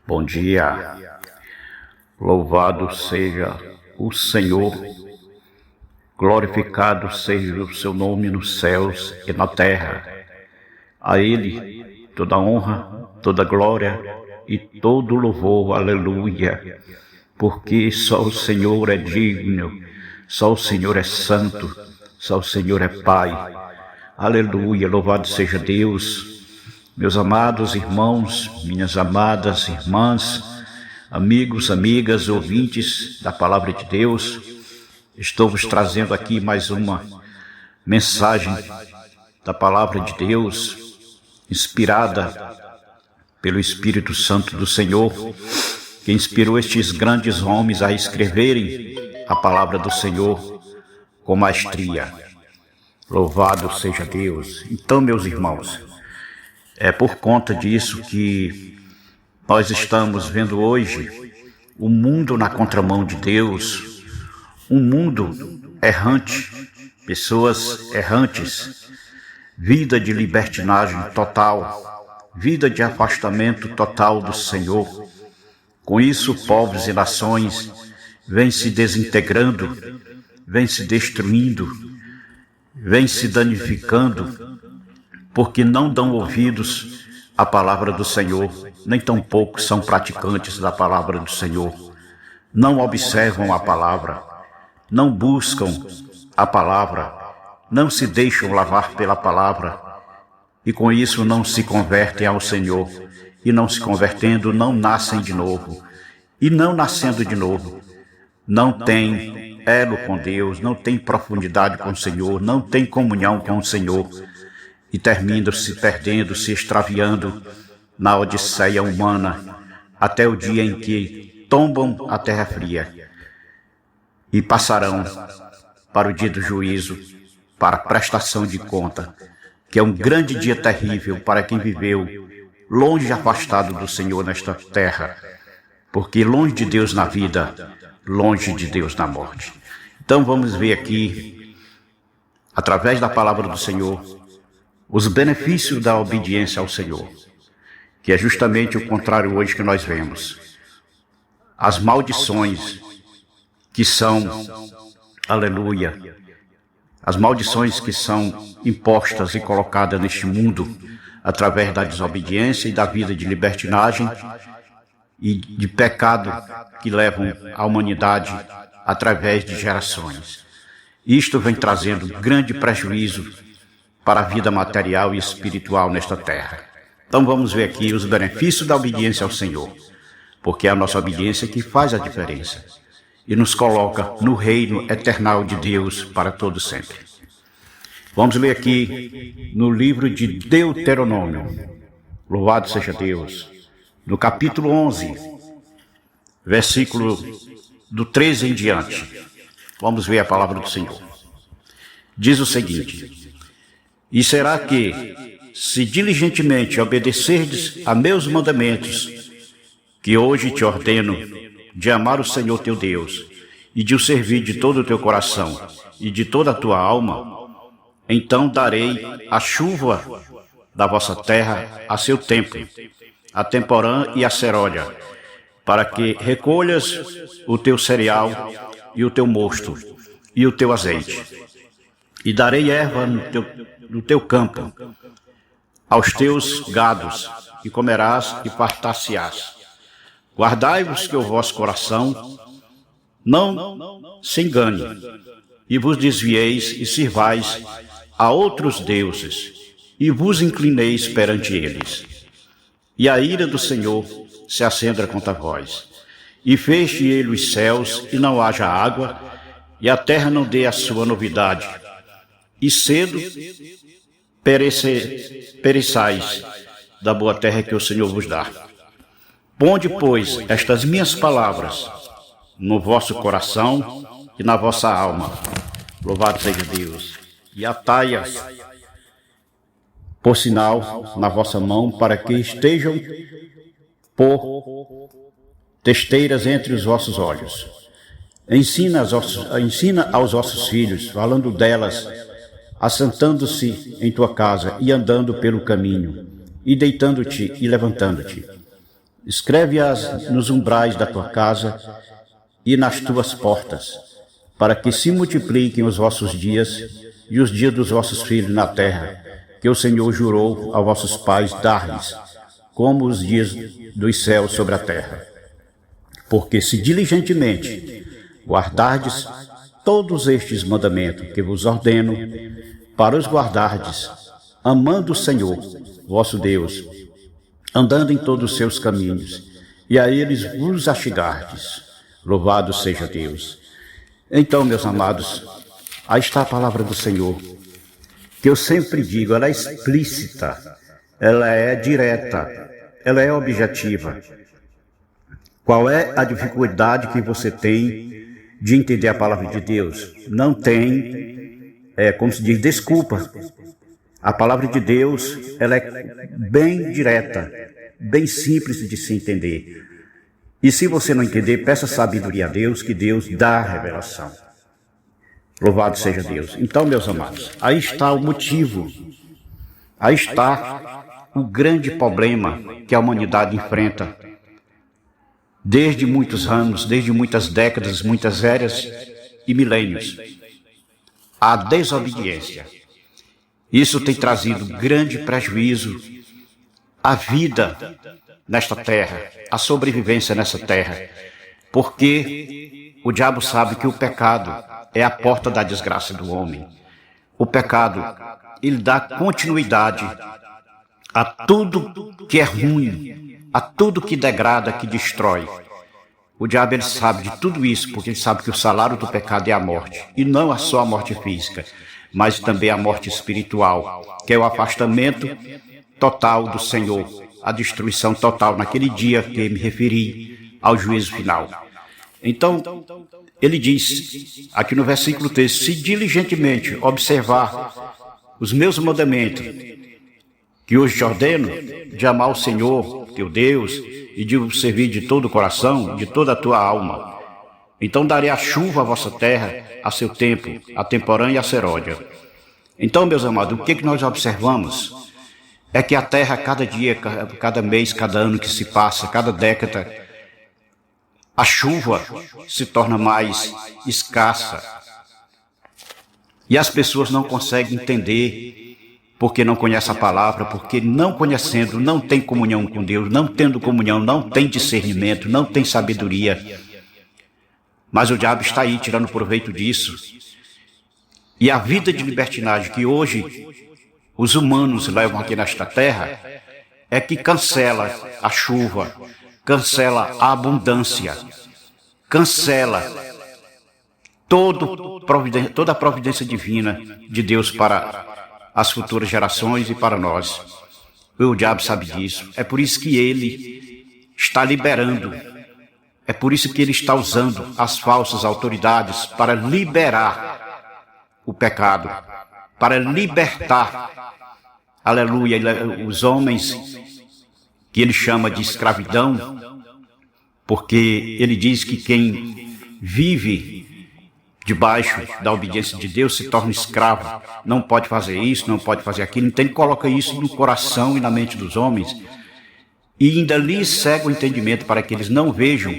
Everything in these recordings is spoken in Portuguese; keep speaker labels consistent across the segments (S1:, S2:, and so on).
S1: Bom dia, louvado seja o Senhor, glorificado seja o seu nome nos céus e na terra. A Ele toda honra, toda glória e todo louvor, aleluia, porque só o Senhor é digno, só o Senhor é santo, só o Senhor é Pai, aleluia, louvado seja Deus. Meus amados irmãos, minhas amadas irmãs, amigos, amigas, ouvintes da Palavra de Deus, estou vos trazendo aqui mais uma mensagem da Palavra de Deus, inspirada pelo Espírito Santo do Senhor, que inspirou estes grandes homens a escreverem a Palavra do Senhor com maestria. Louvado seja Deus. Então, meus irmãos, é por conta disso que nós estamos vendo hoje o mundo na contramão de Deus, um mundo errante, pessoas errantes, vida de libertinagem total, vida de afastamento total do Senhor. Com isso, povos e nações vêm se desintegrando, vêm se destruindo, vêm se danificando, porque não dão ouvidos à palavra do Senhor, nem tampouco são praticantes da palavra do Senhor, não observam a palavra, não buscam a palavra, não se deixam lavar pela palavra, e com isso não se convertem ao Senhor, e não se convertendo, não nascem de novo, e não nascendo de novo, não têm elo com Deus, não têm profundidade com o Senhor, não têm comunhão com o Senhor, e terminam se perdendo, se extraviando na odisseia humana, até o dia em que tombam a terra fria e passarão para o dia do juízo, para a prestação de conta, que é um grande dia terrível para quem viveu longe e afastado do Senhor nesta terra, porque longe de Deus na vida, longe de Deus na morte. Então vamos ver aqui, através da palavra do Senhor, os benefícios da obediência ao Senhor, que é justamente o contrário hoje que nós vemos. As maldições que são, aleluia, as maldições que são impostas e colocadas neste mundo através da desobediência e da vida de libertinagem e de pecado que levam a humanidade através de gerações. Isto vem trazendo grande prejuízo para a vida material e espiritual nesta terra. Então vamos ver aqui os benefícios da obediência ao Senhor, porque é a nossa obediência que faz a diferença e nos coloca no reino eternal de Deus para todo sempre. Vamos ler aqui no livro de Deuteronômio, louvado seja Deus, no capítulo 11, versículo do 13 em diante. Vamos ver a palavra do Senhor. Diz o seguinte: e será que, se diligentemente obedecerdes a meus mandamentos, que hoje te ordeno, de amar o Senhor teu Deus, e de o servir de todo o teu coração e de toda a tua alma, então darei a chuva da vossa terra a seu tempo, a temporã e a serolha, para que recolhas o teu cereal e o teu mosto e o teu azeite. E darei erva no teu campo, aos teus gados, e comerás e fartar-se-ás. Guardai-vos que o vosso coração não se engane, e vos desvieis e sirvais a outros deuses, e vos inclineis perante eles. E a ira do Senhor se acenda contra vós, e feche ele os céus, e não haja água, e a terra não dê a sua novidade, e cedo pereçais da boa terra que o Senhor vos dá. Ponde, pois, estas minhas palavras no vosso coração e na vossa alma, louvado seja Deus, e atai-as por sinal na vossa mão, para que estejam por testeiras entre os vossos olhos. Ensina aos vossos filhos, falando delas, assentando-se em tua casa e andando pelo caminho, e deitando-te e levantando-te. Escreve-as nos umbrais da tua casa e nas tuas portas, para que se multipliquem os vossos dias e os dias dos vossos filhos na terra, que o Senhor jurou a vossos pais dar-lhes, como os dias dos céus sobre a terra. Porque se diligentemente guardardes todos estes mandamentos que vos ordeno, para os guardardes, amando o Senhor, vosso Deus, andando em todos os seus caminhos, e a eles vos achegardes. Louvado seja Deus. Então, meus amados, aí está a palavra do Senhor, que eu sempre digo, ela é explícita, ela é direta, ela é objetiva. Qual é a dificuldade que você tem de entender a palavra de Deus? Não tem, como se diz, desculpa. A palavra de Deus, ela é bem direta, bem simples de se entender. E se você não entender, peça sabedoria a Deus, que Deus dá a revelação. Louvado seja Deus. Então, meus amados, aí está o motivo, aí está o grande problema que a humanidade enfrenta desde muitos anos, desde muitas décadas, muitas eras e milênios. A desobediência. Isso tem trazido grande prejuízo à vida nesta terra, à sobrevivência nessa terra, porque o diabo sabe que o pecado é a porta da desgraça do homem. O pecado, ele dá continuidade a tudo que é ruim, a tudo que degrada, que destrói. O diabo, ele sabe de tudo isso, porque ele sabe que o salário do pecado é a morte, e não só a morte física, mas também a morte espiritual, que é o afastamento total do Senhor, a destruição total naquele dia que me referi ao juízo final. Então, ele diz, aqui no versículo 3, se diligentemente observar os meus mandamentos, que hoje te ordeno, de amar o Senhor, teu Deus, e de o servir de todo o coração, de toda a tua alma. Então darei a chuva à vossa terra, a seu tempo, a temporã e a seródia. Então, meus amados, o que nós observamos é que a terra, cada dia, cada mês, cada ano que se passa, cada década, a chuva se torna mais escassa. E as pessoas não conseguem entender, porque não conhecem a palavra, porque não conhecendo, não tem comunhão com Deus, não tendo comunhão, não tem discernimento, não tem sabedoria. Mas o diabo está aí tirando proveito disso. E a vida de libertinagem que hoje os humanos levam aqui nesta terra é que cancela a chuva, cancela a abundância, cancela toda a providência divina de Deus para as futuras gerações e para nós. O diabo sabe disso. É por isso que ele está liberando. É por isso que ele está usando as falsas autoridades para liberar o pecado, para libertar, aleluia, os homens que ele chama de escravidão, porque ele diz que quem vive debaixo da obediência de Deus se torna escravo, não pode fazer isso, não pode fazer aquilo. Então ele coloca isso no coração e na mente dos homens e ainda lhes cega o entendimento para que eles não vejam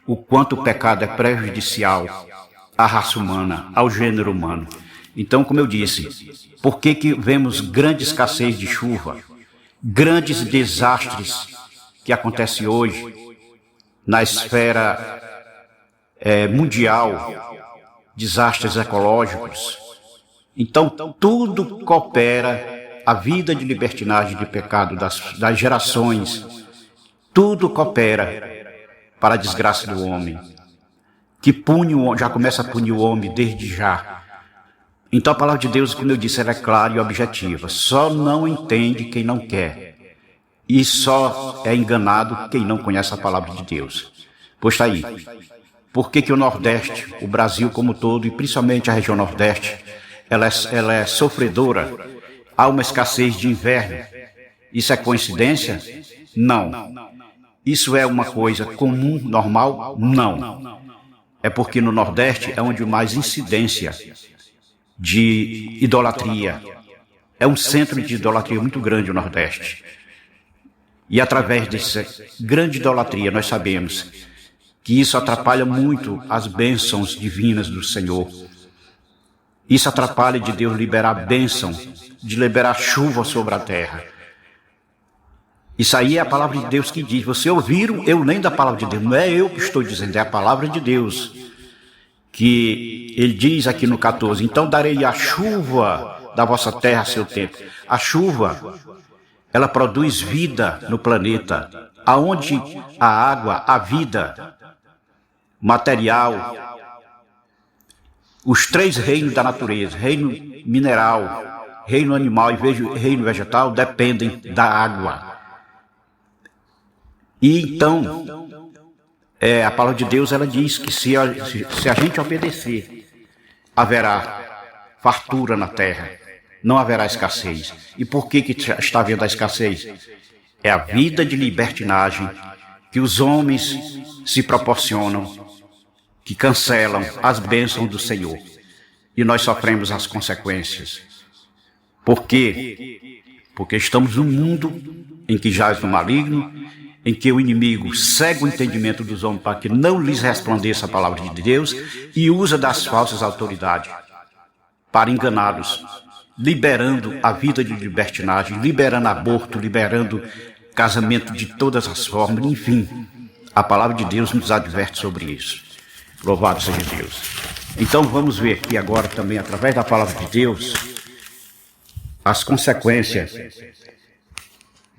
S1: o quanto o pecado é prejudicial à raça humana, ao gênero humano. Então, como eu disse, por que vemos grande escassez de chuva, grandes desastres que acontecem hoje na esfera mundial, desastres ecológicos? Então, tudo coopera, a vida de libertinagem, de pecado das gerações, tudo coopera para a desgraça do homem, que já começa a punir o homem desde já. Então a palavra de Deus, como eu disse, ela é clara e objetiva. Só não entende quem não quer. E só é enganado quem não conhece a palavra de Deus. Pois está aí. Por que o Nordeste, o Brasil como todo, e principalmente a região Nordeste, ela é sofredora? Há uma escassez de inverno. Isso é coincidência? Não. Isso é uma coisa comum, normal? Não. É porque no Nordeste é onde mais incidência de idolatria. É um centro de idolatria muito grande o Nordeste. E através dessa grande idolatria, nós sabemos que isso atrapalha muito as bênçãos divinas do Senhor. Isso atrapalha de Deus liberar bênção, de liberar chuva sobre a terra. Isso aí é a palavra de Deus que diz. Vocês ouviram? Eu nem da palavra de Deus. Não é eu que estou dizendo, é a palavra de Deus. Que ele diz aqui no 14, então darei a chuva da vossa terra a seu tempo. A chuva, ela produz vida no planeta. Aonde a água, a vida, material, os três reinos da natureza, reino mineral, reino animal e reino vegetal, dependem da água. E então, a palavra de Deus, ela diz que se a gente obedecer, haverá fartura na terra, não haverá escassez. E por que está havendo a escassez? É a vida de libertinagem que os homens se proporcionam, que cancelam as bênçãos do Senhor. E nós sofremos as consequências. Por quê? Porque estamos num mundo em que jaz no maligno, em que o inimigo cega o entendimento dos homens para que não lhes resplandeça a palavra de Deus e usa das falsas autoridades para enganá-los, liberando a vida de libertinagem, liberando aborto, liberando casamento de todas as formas, enfim. A palavra de Deus nos adverte sobre isso. Louvado seja Deus. Então vamos ver aqui agora também, através da palavra de Deus, as consequências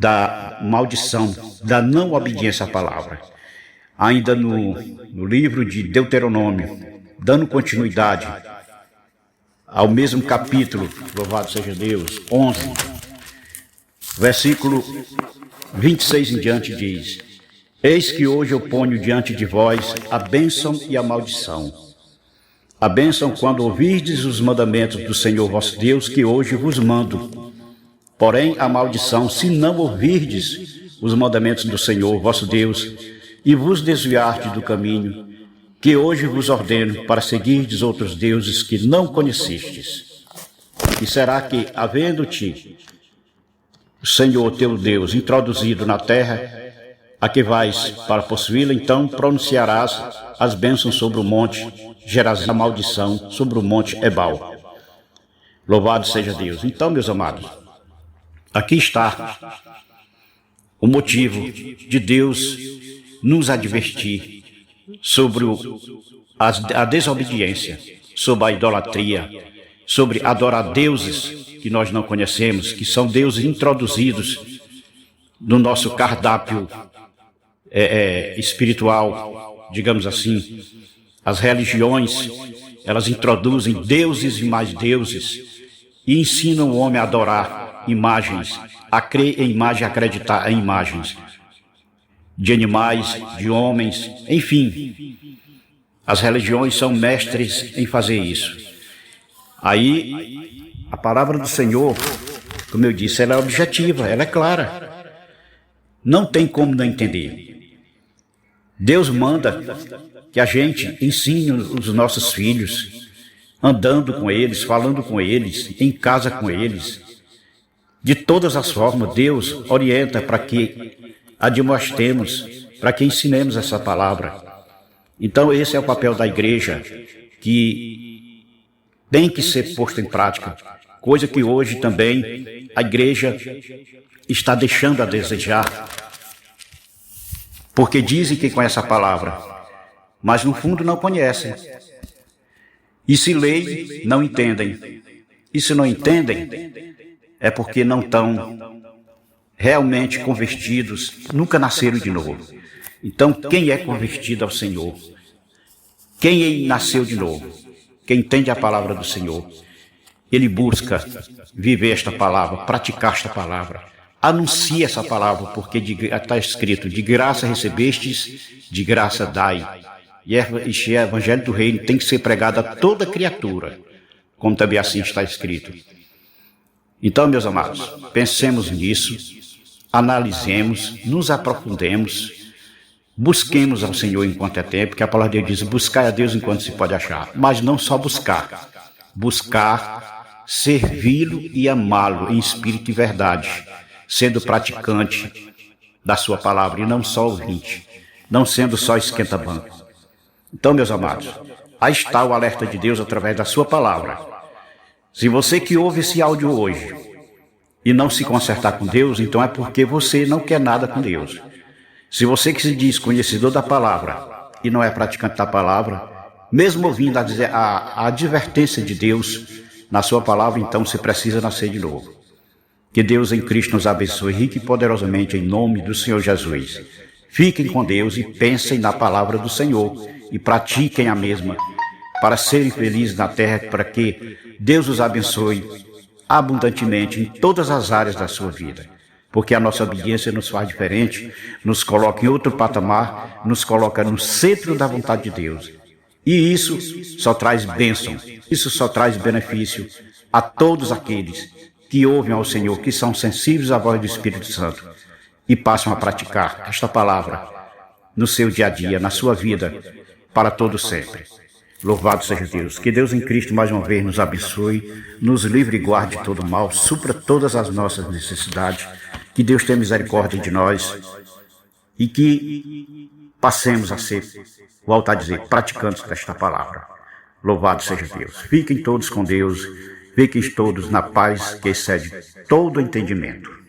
S1: da maldição, da não obediência à palavra. Ainda no livro de Deuteronômio, dando continuidade ao mesmo capítulo, louvado seja Deus, 11, versículo 26 em diante diz: eis que hoje eu ponho diante de vós a bênção e a maldição. A bênção quando ouvirdes os mandamentos do Senhor vosso Deus, que hoje vos mando. Porém, a maldição, se não ouvirdes os mandamentos do Senhor vosso Deus, e vos desviardes do caminho, que hoje vos ordeno, para seguirdes outros deuses que não conhecestes. E será que, havendo-te o Senhor teu Deus introduzido na terra, a que vais para possuí-la, então pronunciarás as bênçãos sobre o monte Gerazim, a maldição sobre o monte Ebal. Louvado seja Deus. Então, meus amados, aqui está o motivo de Deus nos advertir sobre a desobediência, sobre a idolatria, sobre adorar deuses que nós não conhecemos, que são deuses introduzidos no nosso cardápio espiritual, digamos assim. As religiões, elas introduzem deuses e mais deuses e ensinam o homem a adorar imagens, a crer em imagens, a acreditar em imagens de animais, de homens, enfim. As religiões são mestres em fazer isso. Aí, a palavra do Senhor, como eu disse, ela é objetiva, ela é clara. Não tem como não entender. Deus manda que a gente ensine os nossos filhos, andando com eles, falando com eles, em casa com eles. De todas as formas, Deus orienta para que admoestemos, para que ensinemos essa palavra. Então esse é o papel da igreja, que tem que ser posto em prática, coisa que hoje também a igreja está deixando a desejar, porque dizem que conhecem a palavra, mas no fundo não conhecem. E se leem, não entendem. E se não entendem, é porque não estão realmente convertidos, nunca nasceram de novo. Então, quem é convertido ao Senhor, quem nasceu de novo, quem entende a palavra do Senhor, ele busca viver esta palavra, praticar esta palavra, anuncia essa palavra, porque está escrito: de graça recebestes, de graça dai. E este evangelho do reino tem que ser pregado a toda criatura, como também assim está escrito. Então, meus amados, pensemos nisso, analisemos, nos aprofundemos, busquemos ao Senhor enquanto é tempo, que a palavra de Deus diz: buscai a Deus enquanto se pode achar. Mas não só buscar, servi-lo e amá-lo em espírito e verdade, sendo praticante da sua palavra e não só ouvinte, não sendo só esquenta-banco. Então, meus amados, aí está o alerta de Deus através da sua palavra. Se você que ouve esse áudio hoje e não se consertar com Deus, então é porque você não quer nada com Deus. Se você que se diz conhecedor da palavra e não é praticante da palavra, mesmo ouvindo a advertência de Deus na sua palavra, então você precisa nascer de novo. Que Deus em Cristo nos abençoe rica e poderosamente em nome do Senhor Jesus. Fiquem com Deus e pensem na palavra do Senhor e pratiquem a mesma para serem felizes na terra, para que Deus os abençoe abundantemente em todas as áreas da sua vida. Porque a nossa obediência nos faz diferente, nos coloca em outro patamar, nos coloca no centro da vontade de Deus. E isso só traz bênção, isso só traz benefício a todos aqueles que ouvem ao Senhor, que são sensíveis à voz do Espírito Santo e passam a praticar esta palavra no seu dia a dia, na sua vida, para todo sempre. Louvado seja Deus. Que Deus em Cristo mais uma vez nos abençoe, nos livre e guarde de todo mal, supra todas as nossas necessidades. Que Deus tenha misericórdia de nós e que passemos a ser, volto a dizer, praticantes desta palavra. Louvado seja Deus. Fiquem todos com Deus, fiquem todos na paz que excede todo entendimento.